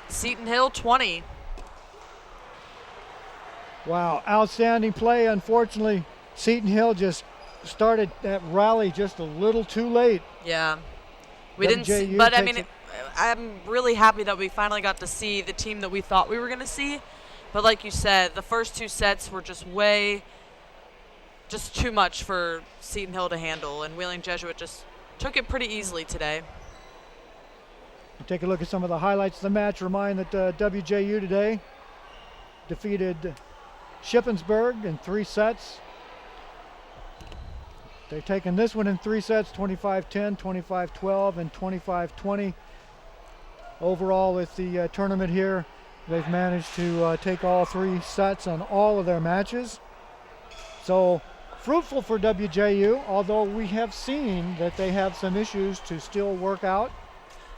Seton Hill 20. Wow, outstanding play. Unfortunately, Seton Hill just started that rally just a little too late. Yeah. We didn't see, but I mean, I'm really happy that we finally got to see the team that we thought we were going to see. But like you said, the first 2 sets were just too much for Seton Hill to handle, and Wheeling Jesuit just took it pretty easily today. We'll take a look at some of the highlights of the match. Remind that WJU today defeated Shippensburg in 3 sets. They've taken this one in 3 sets, 25-10, 25-12, and 25-20. Overall, with the tournament here, they've managed to take all 3 sets on all of their matches. So fruitful for WJU, although we have seen that they have some issues to still work out.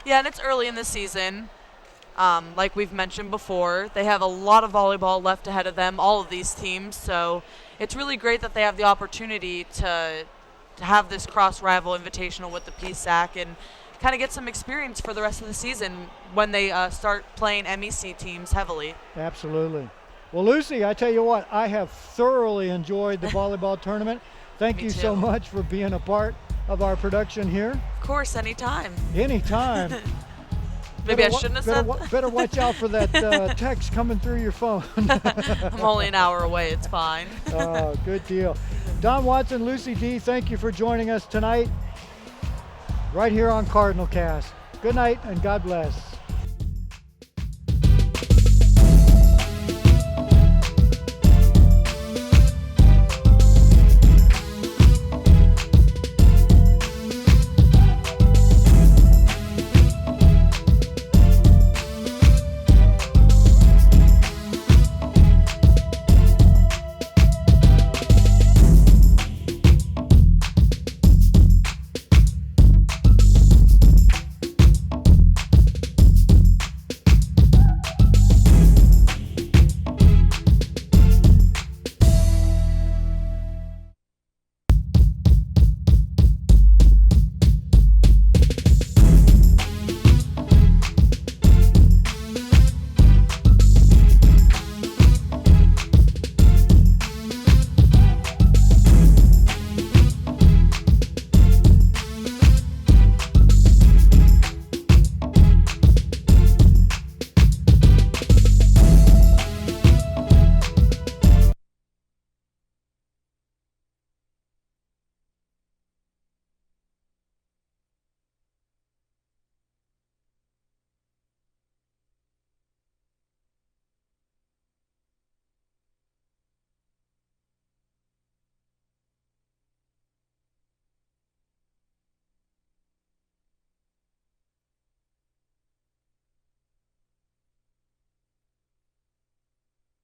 Yeah, and it's early in the season. Like we've mentioned before, they have a lot of volleyball left ahead of them, all of these teams. So it's really great that they have the opportunity to have this cross-rival invitational with the PSAC and kind of get some experience for the rest of the season when they start playing MEC teams heavily. Absolutely. Well, Lucy, I tell you what, I have thoroughly enjoyed the volleyball tournament. Thank you so much for being a part of our production here. Of course, anytime. Anytime. Maybe I shouldn't have said that. Better watch out for that text coming through your phone. I'm only an hour away. It's fine. Oh, good deal. Don Watson, Lucy D., thank you for joining us tonight right here on Cardinal Cast. Good night and God bless.